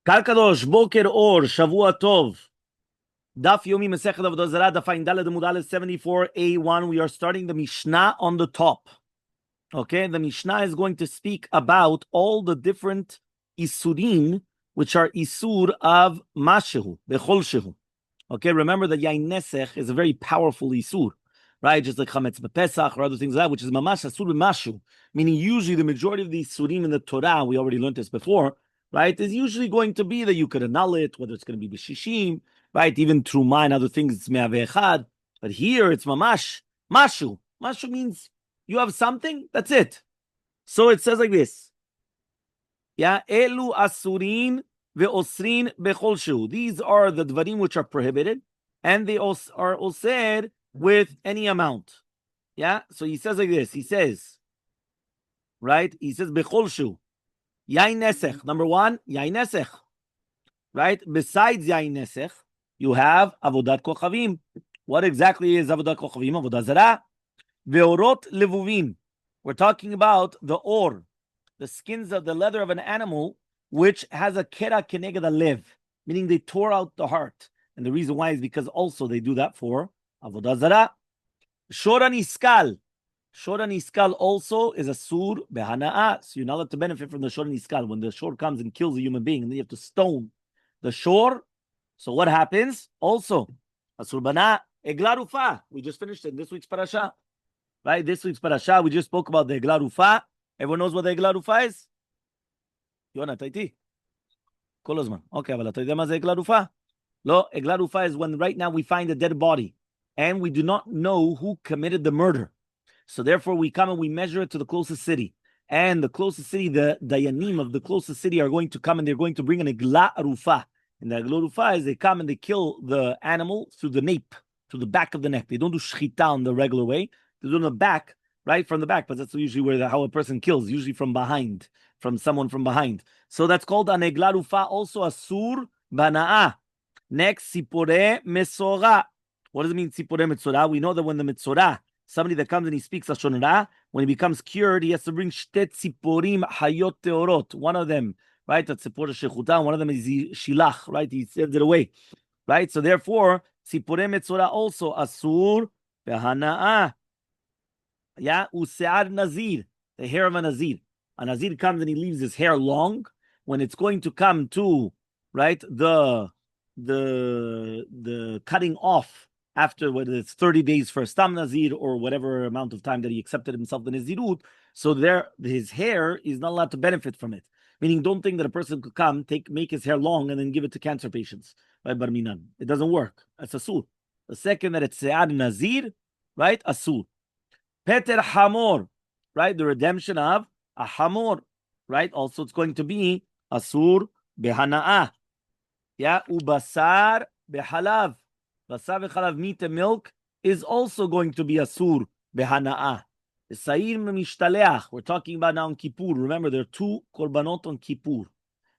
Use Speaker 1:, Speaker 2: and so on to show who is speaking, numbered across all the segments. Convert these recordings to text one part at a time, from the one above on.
Speaker 1: Kal Kadosh, Boker Or, Shavua Tov. Daf Yomi Masechet Avodah Zarah, Daf Ayin Daled Amud Aleph 74a1. We are starting the Mishnah on the top. Okay, the Mishnah is going to speak about all the different Isurim, which are Isur of Mashehu, Bechol Shehu. Okay, remember that Yain Nesech is a very powerful Isur, right? Just like Chametz B'Pesach or other things like that, which is Mamash Asur B'Mashu, meaning usually the majority of the Isurim in the Torah, we already learned this before, right, is usually going to be that you could annul it, whether it's going to be B'Shishim, right, even Truma and other things, it's Me'aveh Echad, but here it's Mamash, Mashu. Mashu means you have something, that's it. So it says like this, yeah, Elu Asurin ve'osrin bechol shehu. These are the dvarim which are prohibited, and they are osir with any amount. Yeah, so he says like this. He says, right? He says bechol shehu, yain nesech. Number one, yain nesech. Right. Besides yain nesech, you have avodat kochavim. What exactly is avodat kochavim? Avodah zarah. Veorot levuvim. We're talking about the or, the skins of the leather of an animal, which has a kera keneged alev, meaning they tore out the heart. And the reason why is because also they do that for avodah zarah. Shora niskal. Shora niskal also is a sur behana'ah. So you're not allowed to benefit from the shora niskal. When the shor comes and kills a human being, and then you have to stone the shor. So what happens? Also, asur bana eglarufa. We just finished it in this week's parasha. Right? This week's parasha, we just spoke about the eglarufa. Everyone knows what the eglarufa is? Yona, taiti. Kolozman. Okay, but אתה יודע מה זה eglarufa? No, eglarufa is when right now we find a dead body and we do not know who committed the murder. So therefore we come and we measure it to the closest city. And the closest city, the dayanim of the closest city are going to come and they're going to bring an eglarufa. And the eglarufa is they come and they kill the animal through the nape, to the back of the neck. They don't do shchita in the regular way. They do it on the back, right, from the back, but that's usually where how a person kills, usually from behind, from someone from behind. So that's called an eglarufa, also a sur bana'ah. Next, sipore mesora. What does it mean, sipore metzora? We know that when the metzora, somebody that comes and he speaks Lashon Hara, when he becomes cured, he has to bring shtet siporim hayot teorot. One of them, right, that's sipor shechuta, one of them is shilach, right, he sends it away, right? So therefore, sipore metzora also asur behana'ah. Yeah, use'ad nazir, the hair of a nazir. A nazir comes and he leaves his hair long. When it's going to come to, right, the cutting off after whether it's 30 days for a stam nazir or whatever amount of time that he accepted himself the nazirut, so there his hair is not allowed to benefit from it. Meaning, don't think that a person could come, make his hair long and then give it to cancer patients. Right, barminan. It doesn't work. It's asur. The second that it's se'ad nazir, right, asur. Peter Hamor, right? The redemption of a Hamor, right? Also, it's going to be Asur Behana'ah. Yeah, Ubasar Behalav. Basar Behalav, meat and milk, is also going to be Asur Behana'ah. The Sa'ir Mishtaleach, we're talking about now on Kippur. Remember, there are two Korbanot on Kippur,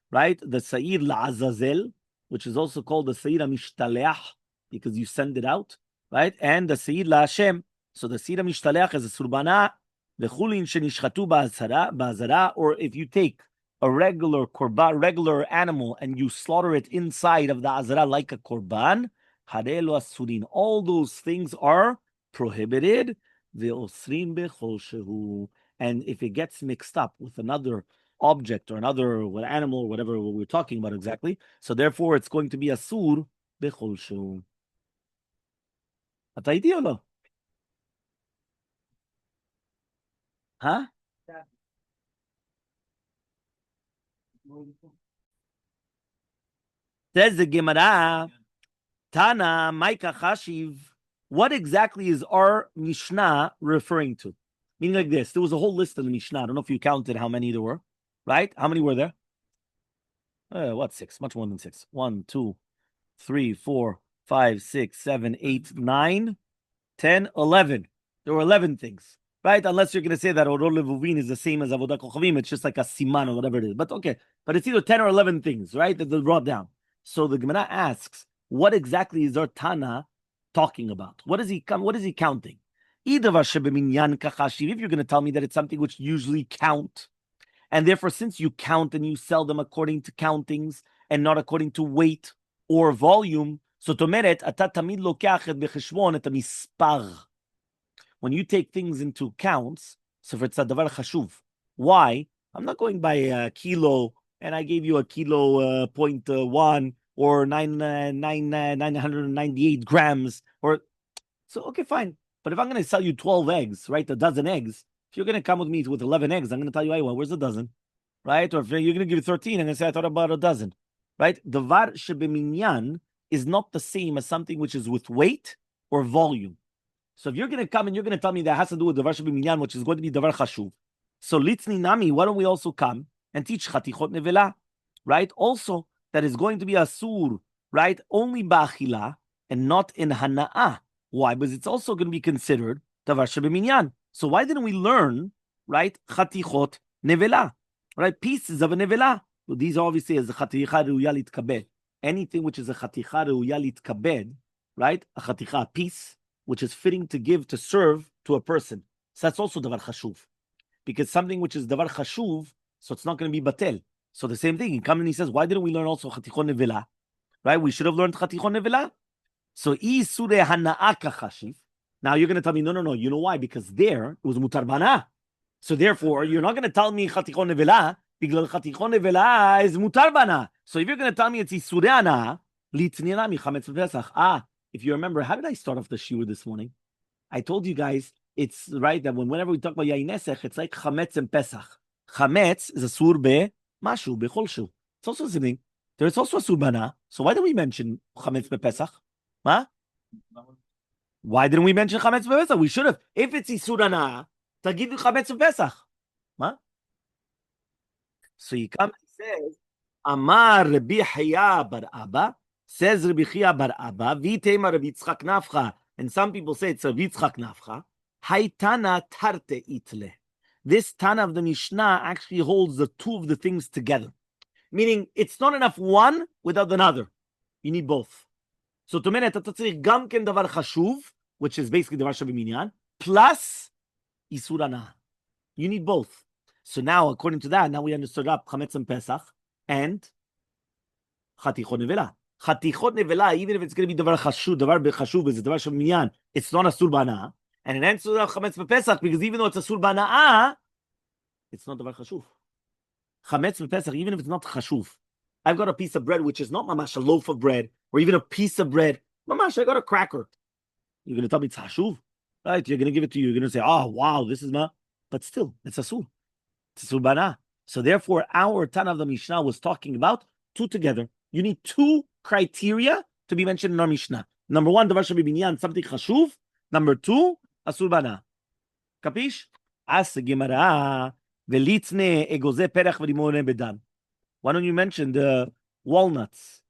Speaker 1: right? The Sa'ir La'azazel, which is also called the Sa'ir Mishtaleach, because you send it out, right? And the Sa'ir LaHashem. So the Sira Mishtaleach is a surbana, the chulin shenishchatu ba'azara, or if you take a regular korban, regular animal, and you slaughter it inside of the azara like a korban, harelo asurin. All those things are prohibited. Ve'osrin bechol shehu. And if it gets mixed up with another object or another animal or whatever we're talking about exactly, so therefore it's going to be asur bechol shehu. אתה איתי או לא? Huh? Says the Gemara, Tana, Maika Chashiv. What exactly is our Mishnah referring to? Meaning like this. There was a whole list of the Mishnah. I don't know if you counted how many there were. Right? How many were there? What, 6? Much more than 6. 1, 2, 3, 4, 5, 6, 7, 8, 9, 10, 11. There were 11 things. Right? Unless you're going to say that Oror Levuvin is the same as Avodah Kochavim, it's just like a siman or whatever it is. But okay, but it's either 10 or 11 things, right, that they brought down. So the Gemara asks, what exactly is our Tana talking about? What is he counting? If you're going to tell me that it's something which usually count, and therefore since you count and you sell them according to countings, and not according to weight or volume. זאת אומרת, אתה תמיד לוקח בחשבון את המספר. When you take things into account, so for it's a דבר חשוב. Why? I'm not going by a kilo, and I gave you a kilo 0.1 or 998 grams, or so okay, fine. But if I'm going to sell you 12 eggs, right, a dozen eggs, if you're going to come with me with 11 eggs, I'm going to tell you, hey, well, where's the dozen? Right? Or if you're going to give you 13, I'm going to say, I thought about a dozen. Right? Davar shebeminyan is not the same as something which is with weight or volume. So if you're going to come and you're going to tell me that has to do with davar shebeminyan, which is going to be davar chashuv, so litzni nami, why don't we also come and teach chatichot nevela? Right? Also, that is going to be asur, right? Only ba'achila and not in hana'ah. Why? Because it's also going to be considered davar shebeminyan. So why didn't we learn, right, chatichot nevela, right, pieces of a nevela? Well, these obviously is a chaticha reuya litkabed. Anything which is a chaticha reuya litkabed, right, a chaticha, a piece which is fitting to give, to serve to a person. So that's also davar chashuv, because something which is davar chashuv, so it's not going to be batel. So the same thing. He comes and he says, why didn't we learn also chatichot nevela? Right, we should have learned chatichot nevela. So isure hana'a kachashiv. Now you're going to tell me, no. You know why? Because there it was mutar bana. So therefore, you're not going to tell me chatichot nevela because chatichot nevela is mutar bana. So if you're going to tell me it's isure hana'a, litznina mi chametz pesach. If you remember, how did I start off the shiur this morning? I told you guys it's right that whenever we talk about yayin nesech, it's like chametz and pesach. Chametz is a sur be mashu becholshu. It's also something. There is also a sur bana. So why did we mention chametz be pesach? Huh? Why didn't we mention chametz b'pesach? We should have. If it's isur hana'a, tagidu chametz b'pesach. Huh? So he comes and says, Amar Rabbi Chaya bar Abba, says Rabbi Chaya bar Abba, Vitema Rabbi Yitzchak Nafcha, and some people say it's Rabbi Yitzchak Nafcha, Haitana tarte itle. This Tana of the Mishnah actually holds the two of the things together. Meaning, it's not enough one without another. You need both. So to mean אתה צריך גם כן דבר חשוב, which is basically דבר שבמניין, plus איסור הנאה. You need both. So now, according to that, now we understood up chametz and pesach and chatichot nevela. Chatichot nevela, even if it's going to be דבר חשוב, דבר בחשוב, is דבר שבמניין, it's not אסור בהנאה. And it ends with chametz בפסח, because even though it's אסור בהנאה, it's not דבר חשוב. Chametz בפסח, even if it's not חשוב. I've got a piece of bread, which is not mamash, a loaf of bread, or even a piece of bread. Mamash, I got a cracker. You're going to tell me it's hashuv? Right? You're going to give it to you. You're going to say, oh, wow, this is ma. But still, it's asur. It's asur bana. So therefore, our Tana of the Mishnah was talking about two together. You need two criteria to be mentioned in our Mishnah. Number one, davar shebibinyan, something hashuv. Number two, asur bana. Capish? As Gemara, velitzne egoze perech v'rimone bedan. Why don't you mention the walnuts,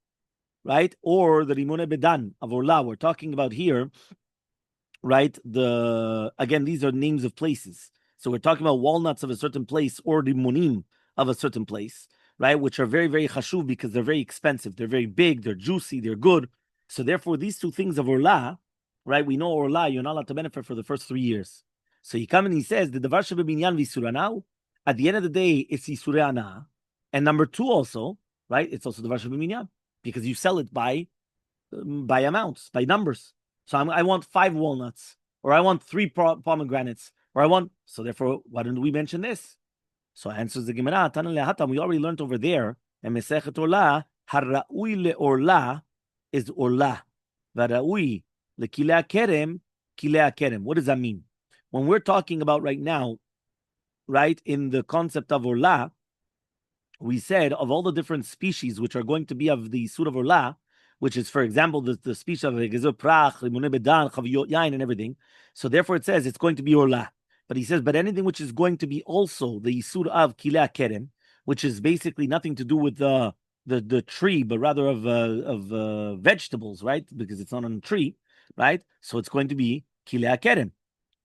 Speaker 1: right? Or the rimone bedan of Orla. We're talking about here, right? Again, these are names of places. So we're talking about walnuts of a certain place or rimonim of a certain place, right? Which are very, very chashuv because they're very expensive. They're very big. They're juicy. They're good. So therefore, these two things of Orla, right? We know Orla, you're not allowed to benefit for the first 3 years. So he comes and he says, the davar shebebinyan v'isuranau, at the end of the day, it's isurana. And number two also, right? It's also the davar shebeminyan because you sell it by amounts, by numbers. So I want 5 walnuts, or I want 3 pomegranates, or so therefore, why don't we mention this? So answers the Gemara, Tana lehatam, we already learned over there, and Masechet Orla, harra'ui le'orla is orla, v'ra'ui le'kilei kerem, kilei kerem. What does that mean? When we're talking about right now, right, in the concept of orla, we said of all the different species which are going to be of the Surah of Orla, which is, for example, the species of Gezer Prach, Limone Bedan, Chaviyot Yain, and everything. So therefore it says it's going to be Orla. But he says, but anything which is going to be also the Surah of Kilei Kerem, which is basically nothing to do with the tree, but rather of vegetables, right? Because it's not on a tree, right? So it's going to be Kilei Kerem,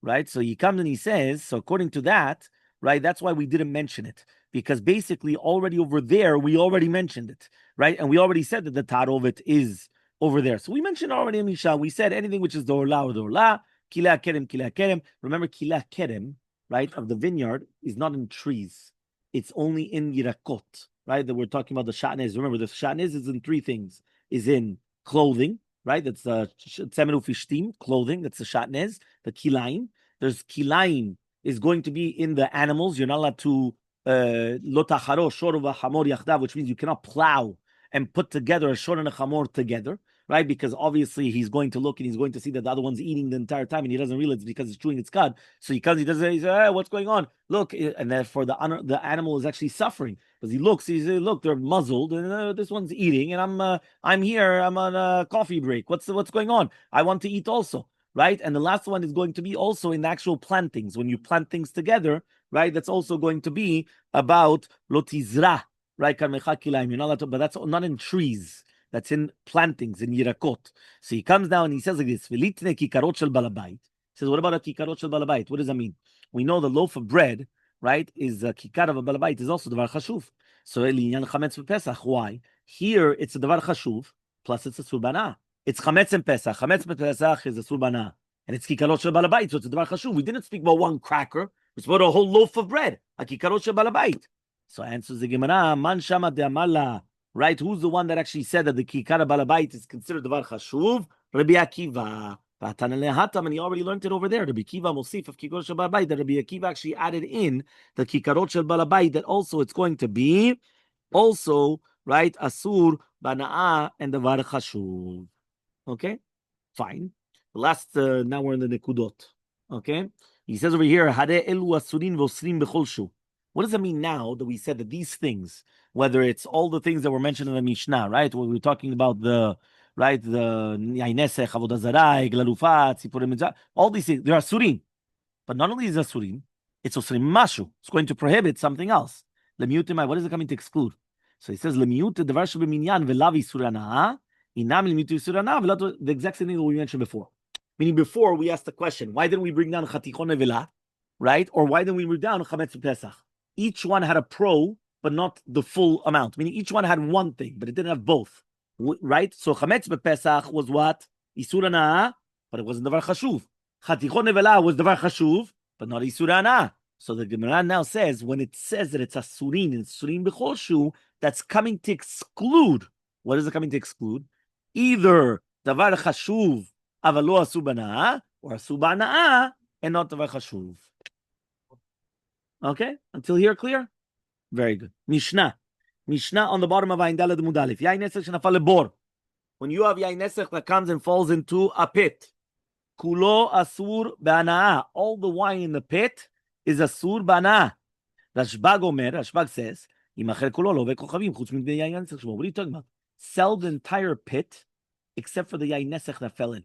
Speaker 1: right? So he comes and he says, so according to that, right, that's why we didn't mention it. Because basically already over there, we already mentioned it, right? And we already said that the tar of it is over there. So we mentioned already in Misha, we said anything which is the Orla or the Orla, Kilei Kerem, Kilei Kerem. Remember, Kilei Kerem, right, of the vineyard is not in trees. It's only in Yirakot. right? That we're talking about the shatnez. Remember, the shatnez is in three things: is in clothing, right? That's the tzemenu fishtim, clothing. That's the shatnez. The kilaim. There's kilaim is going to be in the animals. You're not allowed to lotacharo shor v'hamor yachdav, which means you cannot plow and put together a shor and a chamor together, right? Because obviously he's going to look and he's going to see that the other one's eating the entire time and he doesn't realize it's because it's chewing its cud. So he comes, he does it, he says, hey, what's going on? Look, and therefore the animal is actually suffering because he looks, he says, look, they're muzzled and this one's eating and I'm here, I'm on a coffee break. What's going on? I want to eat also, right? And the last one is going to be also in the actual plantings. When you plant things together, right? That's also going to be about lotizra, right? You're not allowed to, but that's not in trees. That's in plantings, in yirakot. So he comes down and he says like this, Velitne kikarot shel balabait. He says, what about a kikarot shel balabait? What does that mean? We know the loaf of bread, right, is a kikar of a balabait, is also davar chashuv. So linyan chametz v'pesach. Why? Here it's a davar chashuv, plus it's a surbana. It's chametz and pesach. Chametz v'pesach is a surbana. And it's kikarot shel balabait, so it's a davar chashuv. We didn't speak about one cracker. We spoke about a whole loaf of bread, a kikarot shel balabait. So answers the Gemara, man shama de amala. Right? Who's the one that actually said that the kikar balabait is considered davar chashuv? Rabbi Akiva. And he already learned it over there. Rabbi Akiva Mosif of kikarot shel balabait. That Rabbi Akiva actually added in the kikarot shel balabait that also it's going to be also right asur banaa and davar chashuv. Okay, fine. The last now we're in the nekudot. Okay, he says over here hare elu asurin v'osrim b'chol shu. What does it mean now that we said that these things, whether it's all the things that were mentioned in the Mishnah, right? When we're talking about the Yainesech, Avodah Zarah, Eglalufat, Tzipurim, all these things, they're asurim. But not only is asurim, it's asurim mashu. It's going to prohibit something else. Lemiutimai, what is it coming to exclude? So he says, Lemiut, the varshu b'minyan, velavi surana, inam lemiut surana, the exact same thing that we mentioned before. Meaning before we asked the question, why didn't we bring down chatichon nevela, right? Or why didn't we bring down chametz pesach? Each one had a pro, but not the full amount. Meaning each one had one thing, but it didn't have both. Right? So chametz bepesach was what? Isur hana'ah, but it wasn't davar chashuv. Chatichon nevela was davar chashuv, but not isur hana'ah. So the Gemara now says, when it says that it's asurin and surin b'chol shu, that's coming to exclude. What is it coming to exclude? Either davar chashuv avalo asur bana'ah, or asur bana'ah and not davar chashuv. Okay, until here, clear? Very good. Mishnah on the bottom of Ayin Daled Amud Aleph. Yain nesech shenafal lebor. When you have yain nesech that comes and falls into a pit, kulo asur b'ana'ah. All the wine in the pit is asur b'ana'ah. Rashbag says, Imachel kulo lo ve'kochavim chutz min yain nesech shmo. What are you talking about? Sell the entire pit except for the yain nesech that fell in.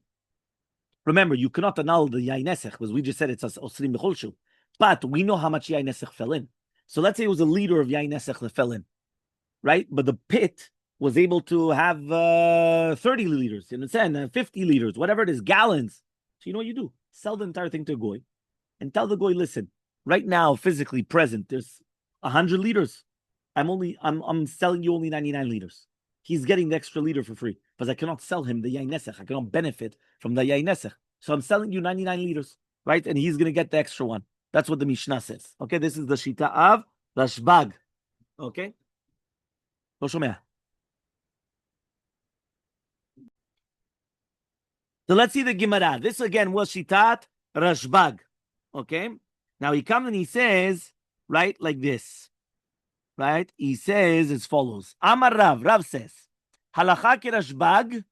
Speaker 1: Remember, you cannot annul the yain nesech because we just said it's osrim b'chol shu. But we know how much yain nesech fell in. So let's say it was a liter of yain nesech that fell in, right? But the pit was able to have 30 liters, you understand? 50 liters, whatever it is, gallons. So you know what you do? Sell the entire thing to a goy and tell the goy, listen, right now, physically present, there's 100 liters. I'm selling you only 99 liters. He's getting the extra liter for free because I cannot sell him the yain nesech. I cannot benefit from the yain nesech. So I'm selling you 99 liters, right? And he's going to get the extra one. That's what the Mishnah says. Okay, this is the Shita of Rashbag. Okay? No shomea. So let's see the Gemara. This again was Shitat Rashbag. Okay? Now he comes and he says, right, like this. Right? He says as follows. Amar Rav says, Halacha ke Rashbag,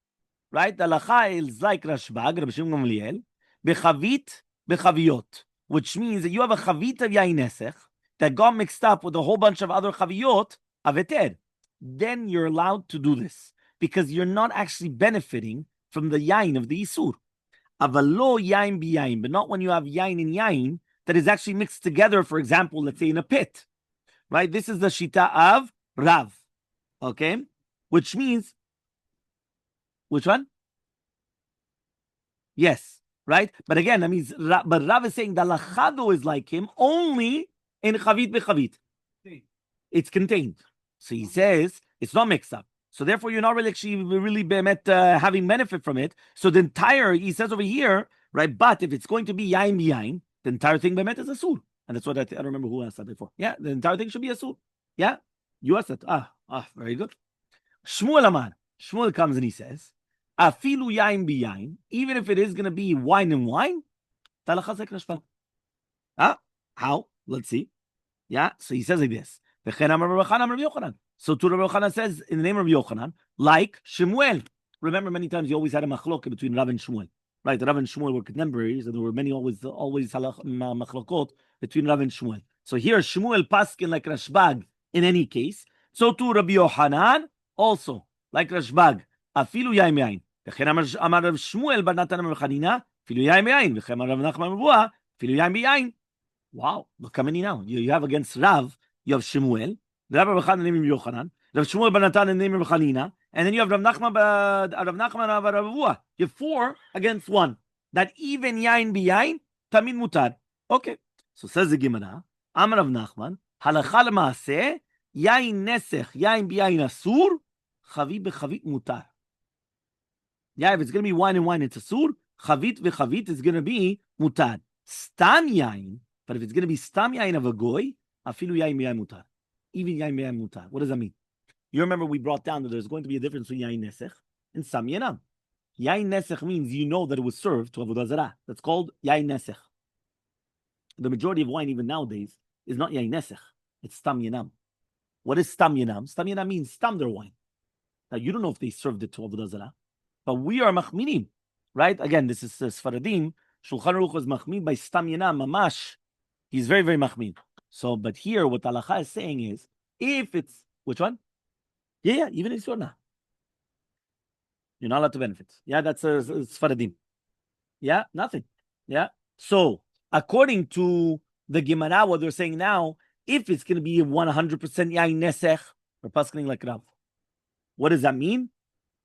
Speaker 1: right? Halacha is like Rashbag, Rabbi Shimon Gamliel, bechavit, bechaviyot. Which means that you have a chavit of yain nesech that got mixed up with a whole bunch of other chaviyot of eter. Then you're allowed to do this because you're not actually benefiting from the yain of the isur. Avalo yain biyain, but not when you have yain and yain that is actually mixed together. For example, let's say in a pit, right? This is the shita of Rav, okay? Which means, which one? Yes. Right? But again, that means, but Rav is saying the lachado is like him only in chavit bechavit. It's contained. So he says it's not mixed up. So therefore, you're not really having benefit from it. So the entire, he says over here, right? But if it's going to be yain biyain, the entire thing bemet is asur. And that's what I don't remember who asked that before. Yeah, the entire thing should be asur. Yeah. You asked that. Very good. Shmuel Amar. Shmuel comes and he says, Afilu yain biyain, even if it is going to be wine and wine, how? Let's see. Yeah, so he says like this. So to Rabbi Yochanan says in the name of Yochanan, like Shmuel. Remember, many times you always had a machlok between Rav and Shmuel. Right, Rav and Shmuel were contemporaries, and there were many always machlokot between Rav and Shmuel. So here Shmuel paskin like Rashbag in any case. So to Rabbi Yochanan also like Rashbag. Afilu yaim yain. Amar Rav Shmuel bar Natan Amar Chanina. Afilu yaim yain. V'chem Rav Nachman Bua. Afilu yaim biyain. Wow, look how many now. You have against Rav, you have Shmuel, Rav Yochanan, the name of Yochanan, Rav Shmuel ben Natan, the name of Chanina, and then you have Rav Nachman and Rav Bua. You have 4 against 1. That even yain biyain, tamin mutar. Okay, so says the Gemara, Amar Rav Nachman, halacha l'maaseh, yain nesech, yain biyain asur, chavit bechavit mutar. Yeah, if it's going to be wine and wine, it's asur. Chavit bechavit is going to be mutar. Stam yain. But if it's going to be stam yain of a goy, afilu yain yain mutar. Even yain yain mutar. What does that mean? You remember we brought down that there's going to be a difference between yain nesech and stam yanam. Yain nesech means you know that it was served to Avodah Zarah. That's called yain nesech. The majority of wine, even nowadays, is not yain nesech. It's stam yanam. What is stam yanam? Stam yanam means stam their wine. Now you don't know if they served it to Avodah Zarah, but we are machminim, right? Again, this is Sfaradim. Shulchan Aruch is machmin by stam yanam mamash. He's very, very machmir. So, but here, what Halacha is saying is, if it's, which one? Yeah, even if it's Yorna. You're not allowed to benefit. Yeah, that's Sfaradim. Yeah, nothing. Yeah. So, according to the Gemara, what they're saying now, if it's going to be 100% Yain Nesech, we're paskening like Rav. What does that mean?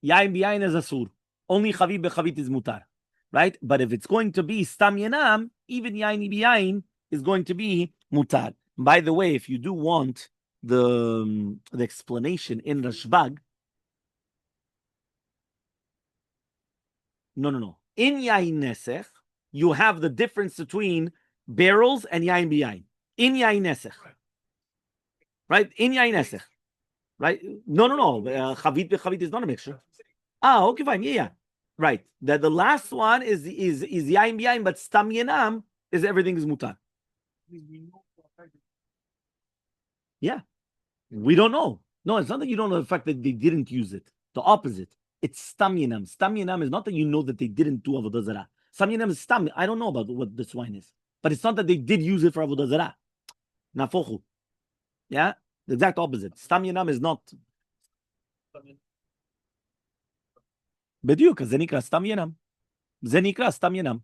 Speaker 1: Yain B'yain is Asur. Only Chavit B'chavit is Mutar. Right? But if it's going to be Stam Yanam, even Yain B'yain is going to be mutar. By the way, if you do want the explanation in Rashbag, no. In Yain Nesech, you have the difference between barrels and Yain B'yain. In Yain Nesech. Right? In Yain Nesech. Right? No. Chavit B'chavit is not a mixture. Okay, fine. Yeah. Right. The last one is Yain B'yain, but Stam Yanam is everything is mutar. Yeah, we don't know. No, it's not that you don't know the fact that they didn't use it. The opposite. It's stam yanam. Stam yanam is not that you know that they didn't do avodah zarah. Stam yanam is stam. I don't know about what this wine is, but it's not that they did use it for avodah zarah. Nafochu. Yeah, the exact opposite. Stam yanam is not. Bediuk, זה נקרא stam yanam. זה נקרא stam yanam.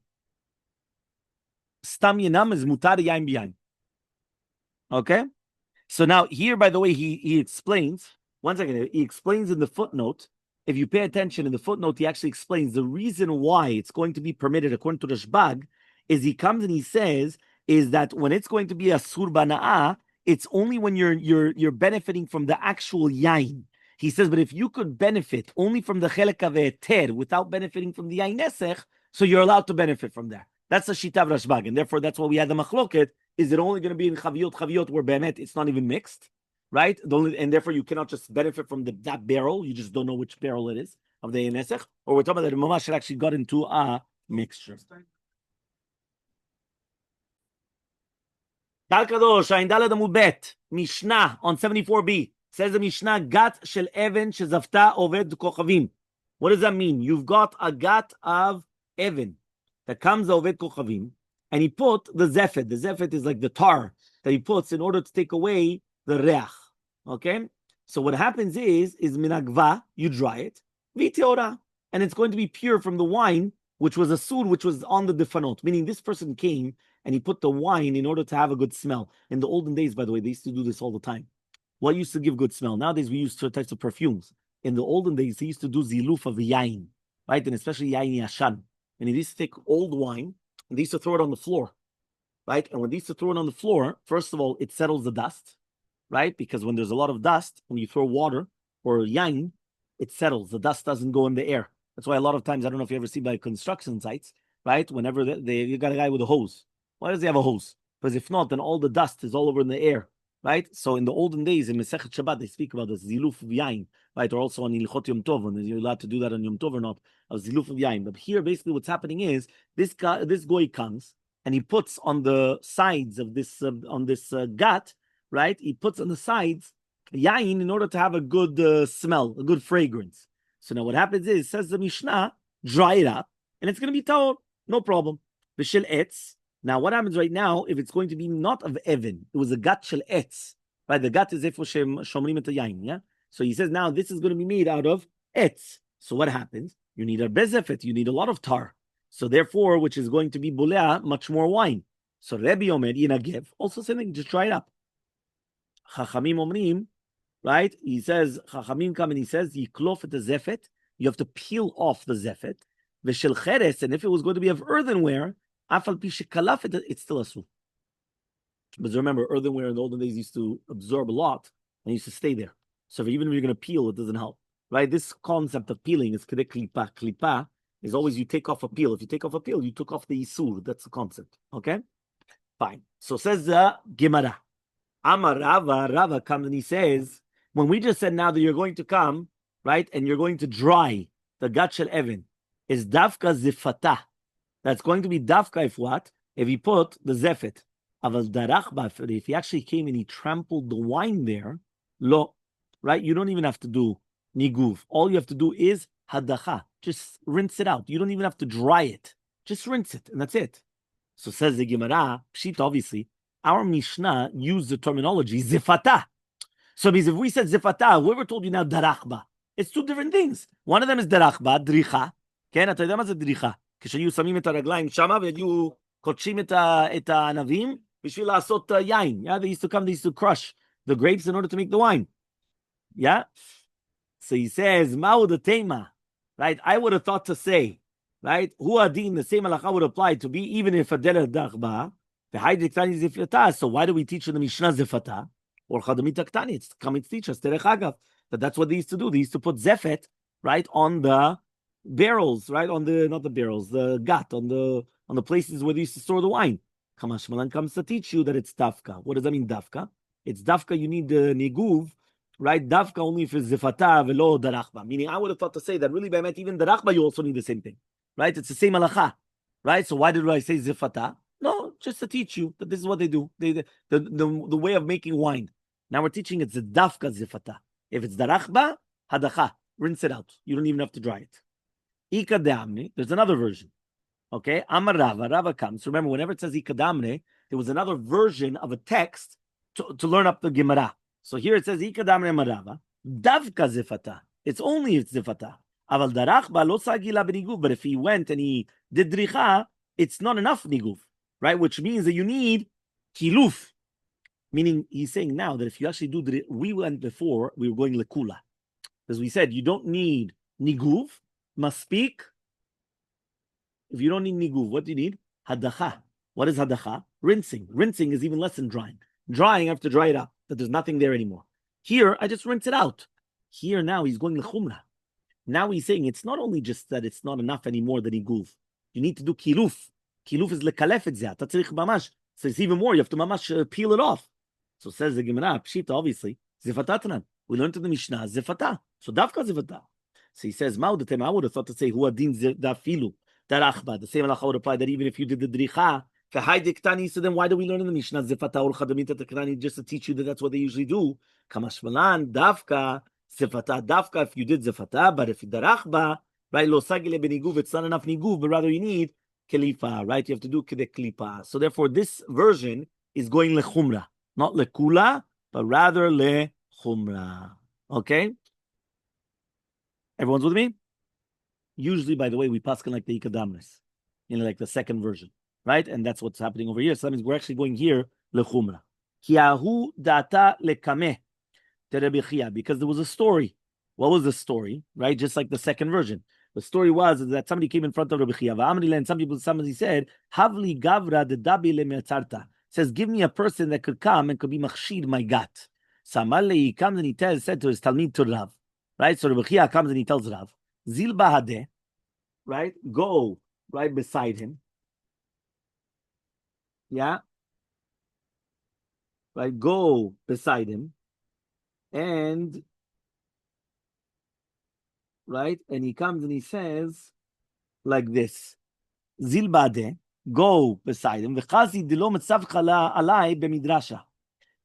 Speaker 1: Stam yanam is mutar yain biyain. Okay? So now here, by the way, he explains, one second, he explains in the footnote, if you pay attention in the footnote, he actually explains the reason why it's going to be permitted according to Rashbag, is he comes and he says, is that when it's going to be a sur bana'ah, it's only when you're benefiting from the actual yain. He says, but if you could benefit only from the chelek aveter without benefiting from the yain nesech, so you're allowed to benefit from that. That's the shita of Rashbag, and therefore that's why we had the machloket. Is it only going to be in chaviyot where bemet it's not even mixed, right? And therefore you cannot just benefit from that barrel. You just don't know which barrel it is of the nesech, or we're talking about that mamash actually got into a mixture. Tal Kadosh, Ayin Daled Amud Bet, Mishnah on 74b says the Mishnah gat shel even shezavta oved kochavim. What does that mean? You've got a gat of even that comes oved kochavim. And he put the zefet. The zefet is like the tar that he puts in order to take away the reach. Okay? So what happens is minagva, you dry it, viteora, and it's going to be pure from the wine, which was a sur, which was on the defanot. Meaning this person came and he put the wine in order to have a good smell. In the olden days, by the way, they used to do this all the time. What used to give good smell? Nowadays we use certain types of perfumes. In the olden days, they used to do ziluf of yain, right? And especially yain yashan. And they used to take old wine, and they used to throw it on the floor, right? And when they used to throw it on the floor, first of all, it settles the dust, right? Because when there's a lot of dust, when you throw water or yain, it settles. The dust doesn't go in the air. That's why a lot of times, I don't know if you ever see by construction sites, right? Whenever you got a guy with a hose. Why does he have a hose? Because if not, then all the dust is all over in the air. right? So in the olden days, in Masechet Shabbat, they speak about the ziluf of yain, right? Or also on Ilchot Yom Tov, and you're allowed to do that on Yom Tov or not, of ziluf of yain. But here, basically, what's happening is this goy comes and he puts on the sides of this gat, right? He puts on the sides yain in order to have a good smell, a good fragrance. So now what happens is, says the Mishnah, dry it up, and it's going to be towel, no problem. V'shel etz. Now, what happens right now, if it's going to be not of Evan, it was a gat shel etz, right? The gat is efo shomrim et yain, yeah? So he says now this is going to be made out of etz. So what happens? You need a bezefet, you need a lot of tar. So therefore, which is going to be bulea, much more wine. So Rabbi Omer, Inagev, also saying, just try it up. Chachamim omrim, right? He says, Chachamim come and he says, yiklof et the zefet, you have to peel off the zefet. V'shel cheres, and if it was going to be of earthenware, it's still asur. But remember, earthenware in the olden days used to absorb a lot and used to stay there. So even if you're going to peel, it doesn't help. Right? This concept of peeling is kedek klipa. Klipa is always you take off a peel. If you take off a peel, you took off the isur. That's the concept. Okay? Fine. So says the Gemara. Amar Rava comes and he says, when we just said now that you're going to come, right, and you're going to dry the gat shel Evan, is dafka zifata. That's going to be dafka if what? If he put the zefet. If he actually came and he trampled the wine there, lo, right? You don't even have to do niguv. All you have to do is hadacha. Just rinse it out. You don't even have to dry it. Just rinse it, and that's it. So says the Gemara, Pshit, obviously, our Mishnah used the terminology zifata. So because if we said zifata, whoever told you now darachba? It's two different things. One of them is darachba, dricha. כן, אתה יודע מה זה דריכה? כשהיו שמים את הרגליים שמה והיו קודשים את הענבים בשביל לעשות יין. Yeah, they used to crush the grapes in order to make the wine. Yeah? So he says, ma'u the tema, right? I would have thought to say, right? Hu adin, the same halacha would apply to be even if a derech dachba, the haidik tani zifata. So why do we teach in the Mishnah zifata? Or chadamit aktani, it's coming to teach us, derech agav. That's what they used to do. They used to put zefet, right, on the barrels, right? On the, not the barrels, the gat, on the places where they used to store the wine. Kamashmalan comes to teach you that it's dafka. What does that mean, dafka? It's dafka, you need the niguv, right? Dafka only if it's zifata velo darachba. Meaning, I would have thought to say that really by meant even darachba, you also need the same thing, right? It's the same halacha, right? So why did I say zifata? No, just to teach you that this is what they do. The way of making wine. Now we're teaching it's a dafka zifata. If it's darachba, hadacha, rinse it out. You don't even have to dry it. Ikadamne, there's another version. Okay, Amar Rava comes. Remember, whenever it says Ikadamne, there was another version of a text to learn up the Gemara. So here it says Ikadamne Marava, Davka Zifata. It's only if Zifata. Aval Darachba lo sagila beniguv. But if he went and he did dricha, it's not enough niguv, right? Which means that you need kiluf. Meaning, he's saying now that if you actually do we went before, we were going lekula. As we said, you don't need niguv. Must speak. If you don't need niguv, what do you need? Hadacha. What is hadacha? Rinsing. Rinsing is even less than drying. Drying, I have to dry it up, that there's nothing there anymore. Here, I just rinse it out. Here now, he's going lechumra. Now he's saying it's not only just that it's not enough anymore than niguv. You need to do kiluf. Kiluf is lekalef et zeh. Tatzrich mamash. So it's even more. You have to mamash peel it off. So says the Gemara, Pshita, obviously, zifatatnan. We learned in the Mishnah, zifata. So dafka zifata. So he says, Ma'u the tema, I would have thought to say, Hu adin dafilu, darachba. The same halacha would apply that even if you did the dricha, kahaidik tani, so then why do we learn in the Mishnah, zifata or chadamita takrani, just to teach you that that's what they usually do? Kamashmalan, dafka, zifata, dafka, if you did zifata, but if you darachba, right, lo sagile beniguv, it's not enough niguv, but rather you need kelipa, right? You have to do kedek klipa. So therefore, this version is going lechumra, not lekula, but rather lechumra. Okay? Everyone's with me? Usually, by the way, we paskin like the Ikadamnes, like the second version, right? And that's what's happening over here. So that means we're actually going here, lechumra. Kiahu data lekameh terebichia, because there was a story. What was the story, right? Just like the second version. The story was that somebody came in front of Rabbi Chia, and somebody said, Havli gavra de dabi lemetzarta. Says, give me a person that could come and could be machshid my gat. So Elmaleh comes and he said to his Talmid to Rav, right? So Rabbi Chia comes and he tells Rav, Zil bahadeh, right? Go right beside him. Yeah. right, go beside him, and right, and he comes and he says like this: Zilbade, go beside him. V'chazi dilo mitzavcha alai b'midrasha.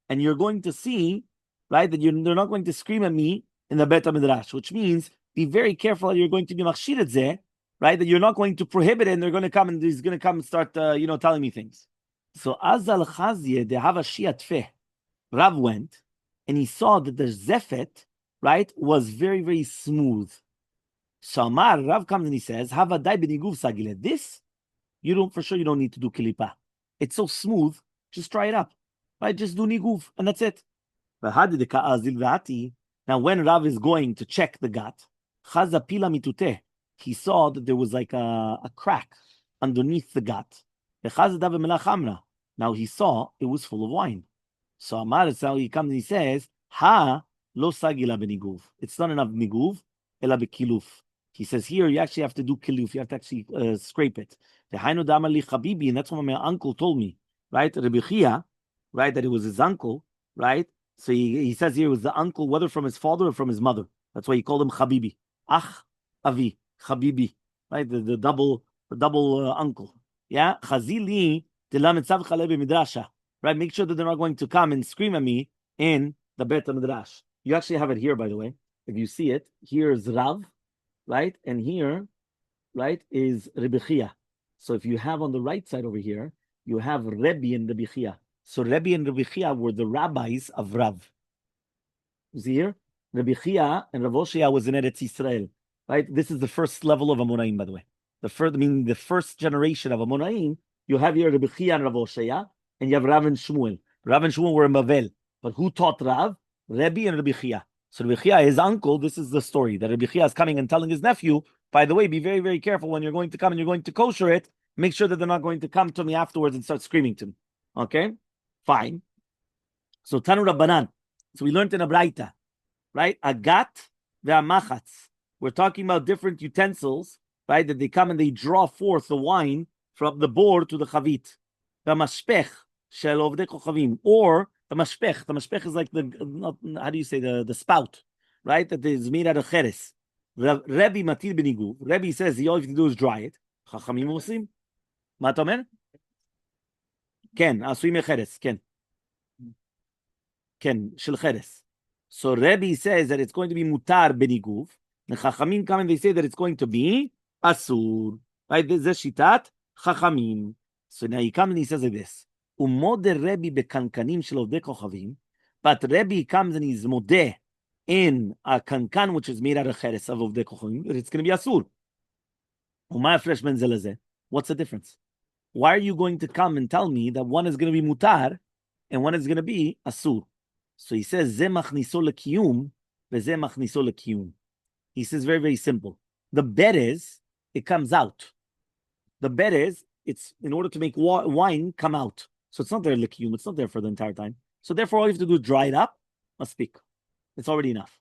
Speaker 1: And you're going to see, right, that they're not going to scream at me in the Bet HaMidrash, which means be very careful. You're going to be machshir et zeh, right, that you're not going to prohibit it, and they're going to come and he's going to come and start, telling me things. So Azal Chazye de Hava Shiat Feh, Rav went, and he saw that the zefet, right, was very, very smooth. Shamar, Rav comes and he says, Hava dai beniguv sagile. This, you don't need to do kilipa. It's so smooth, just try it up. Right, just do niguv, and that's it. Now, when Rav is going to check the gat, he saw that there was like a crack underneath the gat. Now he saw it was full of wine. So Amar, so he comes and he says, Ha lo sagila beniguv. It's not enough niguv, ela bekiluf. He says here you actually have to do kiluf. You have to actually scrape it. And that's what my uncle told me, right? Rabbi Chia, right? That it was his uncle, right? So he says here it was the uncle, whether from his father or from his mother. That's why he called him Habibi. Ach Avi, Habibi, right? The double uncle. Yeah, Chazili midrasha. Right? Make sure that they're not going to come and scream at me in the Bet HaMidrash. You actually have it here, by the way. If you see it, here is Rav, right? And here, right, is Rabbi Chia. So if you have on the right side over here, you have Rebbe and Rabbi Chia. So Rebbe and Rabbi Chia were the rabbis of Rav. You see here? Rabbi Chia and Rav Oshia was in Eretz Yisrael. Right? This is the first level of Amonaim, by the way. The first generation of Amonaim, you have here Rabbi Chia and Rav Oshia, and you have Rav and Shmuel. Rav and Shmuel were in Bavel. But who taught Rav? Rebbe and Rabbi Chia. So Rabbi Chia, his uncle, this is the story, that Rabbi Chia is coming and telling his nephew, by the way, be very, very careful when you're going to come and you're going to kosher it. Make sure that they're not going to come to me afterwards and start screaming to me. Okay? Fine. So Tanu Rabbanan. So we learned in a Braita, right? Agat ve'amachatz. We're talking about different utensils, right? That they come and they draw forth the wine from the board to the chavit. Ve'mashpech shel ovdei kochavim. Or the mashpech. The mashpech is like how do you say, the spout, right? That is made out of cheres. Rabbi matil benigu. Rabbi says all you have to do is dry it. Chachamim osim. מה אתה אומר? כן, עשויים מחרס, כן. כן, של חרס. So Rabbi says that it's going to be mutar beniguv. The Chachamim come and they say that it's going to be asur. Right? This is shitat Chachamim. So now he comes and he says like this. Umode Rabbi bekankanim shel ovdei kochavim. But Rabbi comes and he's modeh in a kankan which is made out of cheres of ovdei kochavim. It's going to be asur. Uma fresh ben zelazeh. What's the difference? Why are you going to come and tell me that one is going to be mutar and one is going to be asur? So he says, Ze machniso lekiyum, veze machniso lekiyum. He says very, very simple. The bet is, it comes out. The bet is, it's in order to make wine come out. So it's not there lekiyum, it's not there for the entire time. So therefore, all you have to do is dry it up, must speak. It's already enough.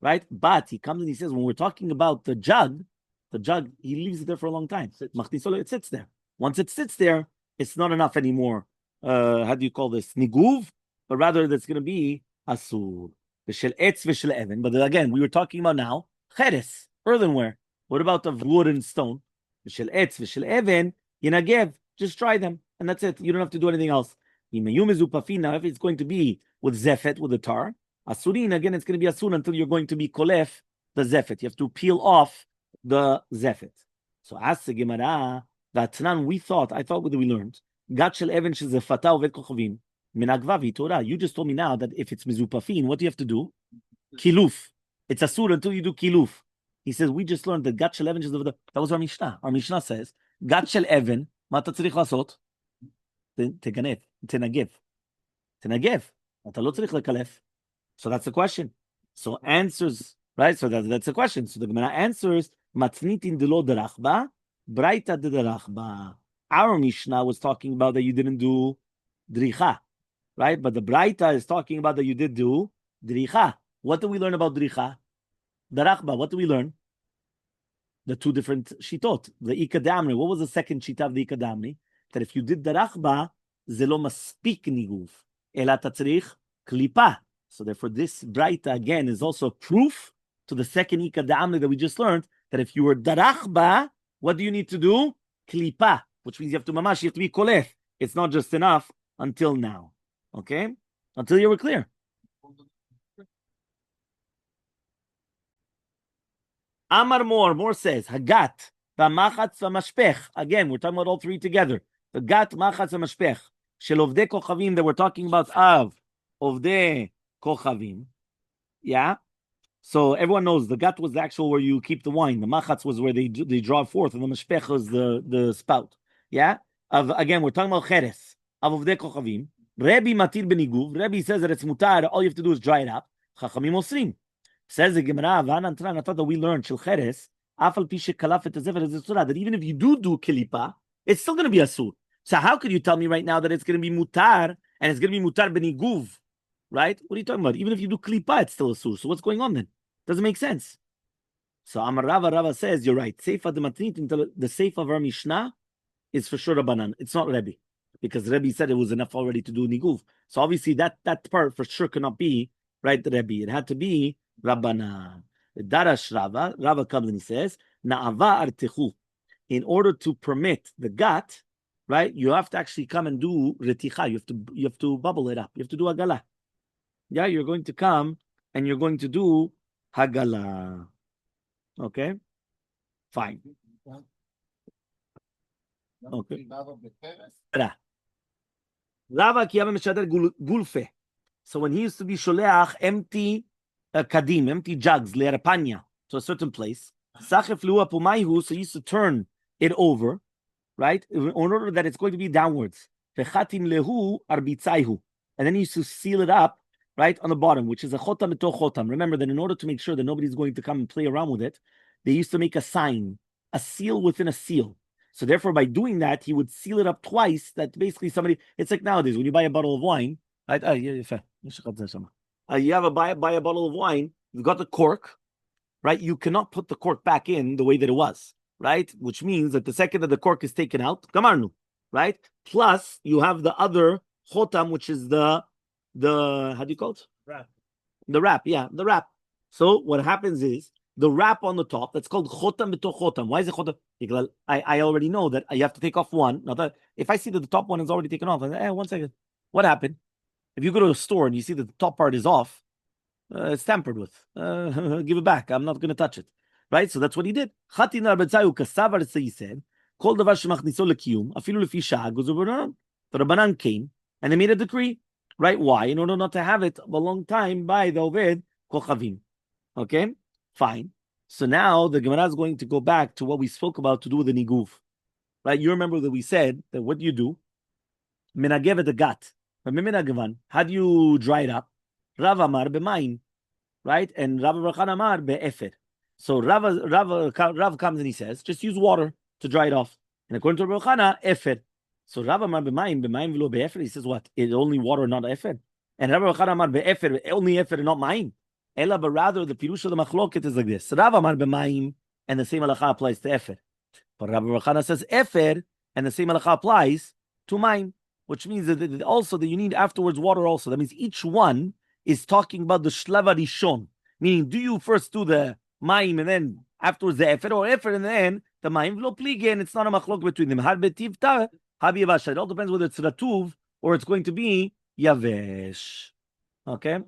Speaker 1: Right? But he comes and he says, when we're talking about the jug, he leaves it there for a long time. It sits there. Once it sits there, it's not enough anymore. How do you call this? Niguv, but rather that's going to be asur. V'shel etz v'shel even. But again, we were talking about now cheres, earthenware. What about the wood and stone? V'shel etz v'shel even yinagev. Just try them, and that's it. You don't have to do anything else. Now, if it's going to be with zefet, with the tar, asurin, again, it's going to be asur until you're going to be kolef the zefet. You have to peel off the zefet. So as the Gemara, that we thought, what we learned? Gat shel even shezefata ovet kochavim minagvavi Torah. You just told me now that if it's mizupafin, what do you have to do? Kiluf. It's asur until you do kiluf. He says we just learned that gat shel even shezefata. That was our Mishnah. Our Mishnah says gat shel even. מה אתה צריך לעשות? תנגב. אתה לא צריך לקלף. So that's the question. So answers, right? So that's the question. So the Gemara answers matnitin delo derachba. Braita de derachba. Our Mishnah was talking about that you didn't do dricha, right? But the Braita is talking about that you did do dricha. What do we learn about dricha? Derachba. What do we learn? The two different shitot. The ikadamri. What was the second shita of the ikadamri? That if you did derachba, zelo maspik niguv. Ela tatzrich klipa. So therefore, this braita again is also proof to the second ika da'amli that we just learned, that if you were darachba, what do you need to do? Klipa, which means you have to mamash, you have to be kolef. It's not just enough until now. Okay? Until you were clear. Amar More says, Hagat, V'machatz v'mashpech. Again, we're talking about all three together. The gat, machatz, v'mashpech. Shel ovdei kochavim that we're talking about of ovdei kochavim. Yeah? So everyone knows the gat was the actual where you keep the wine. The machatz was where they draw it forth, and the mashpech is the spout. Yeah? Again, we're talking about cheres. Of ovdei kochavim. Rabbi matir beniguv. Rabbi says that it's mutar, all you have to do is dry it up. Chachamim osrim. Says the Gemara, I thought that we learned that even if you do kilipa, it's still going to be asur. So how could you tell me right now that it's going to be mutar and it's going to be mutar beniguv, right? What are you talking about? Even if you do kilipa, it's still asur. So what's going on then? Doesn't make sense. So Amar Rava says you're right. Seifa de matnit, the seifa of our Mishnah is for sure Rabbanan. It's not Rabbi, because Rabbi said it was enough already to do niguv. So obviously that part for sure cannot be right. Rabbi, it had to be Rabbanan. Darash Rava comes and he says, Na'ava artechu. In order to permit the gat, right, you have to actually come and do reticha. You have to bubble it up. You have to do hagala. Yeah, you're going to come and you're going to do hagala. Okay, fine. Okay. Rava kiyama meshader gulfe. So when he used to be sholeach empty kadim, empty jugs, le'erpanya, to a certain place, sachef lu'a pumayhu, so he used to turn it over, right, in order that it's going to be downwards. Vechatim lehu arbitzaihu, and then he used to seal it up, right, on the bottom, which is a chotam mito chotam. Remember that in order to make sure that nobody's going to come and play around with it, they used to make a sign, a seal within a seal. So therefore, by doing that, he would seal it up twice. That basically somebody, it's like nowadays when you buy a bottle of wine, right? You have buy a bottle of wine, you've got the cork, right? You cannot put the cork back in the way that it was, right? Which means that the second that the cork is taken out, kamarnu, right? Plus, you have the other chotam, which is the how do you call it? Wrap. The wrap, yeah, the wrap. So what happens is the wrap on the top, that's called chotam b'toch chotam. Why is it chotam? I already know that you have to take off one. Now that if I see that the top one is already taken off, I say, 1 second. What happened? If you go to a store and you see that the top part is off, it's tampered with. Give it back. I'm not going to touch it. Right? So that's what he did. He said, the Rabbanan came and they made a decree. Right? Why? In order not to have it a long time by the Oved Kochavim. Okay? Fine. So now the Gemara is going to go back to what we spoke about to do with the niguv. Right? You remember that we said that what do you do? Menagev the gat. How do you dry it up? Rav Amar b'mayim, right? And Rav Barchan Amar be'efer. So Rav comes and he says, just use water to dry it off. And according to Rav Barchan, efer. So Rav Amar b'mayim v'lo be'efer. He says what? It's only water, not efer. And Rav Barchan Amar be'efer, only efer, not mayim. Ela, but rather the pirush of the machloket is like this. Rav Amar b'mayim, and the same halacha applies to efer. But Rav Barchan says efer, and the same halacha applies to mayim. Which means that also that you need afterwards water also. That means each one is talking about the shlava rishon. Meaning, do you first do the mayim and then afterwards the efer, or efer and then the mayim? V'lo pligi, and it's not a machlok between them. Har betivta, har b'yavasha. It all depends whether it's ratuv or it's going to be yavesh. Okay?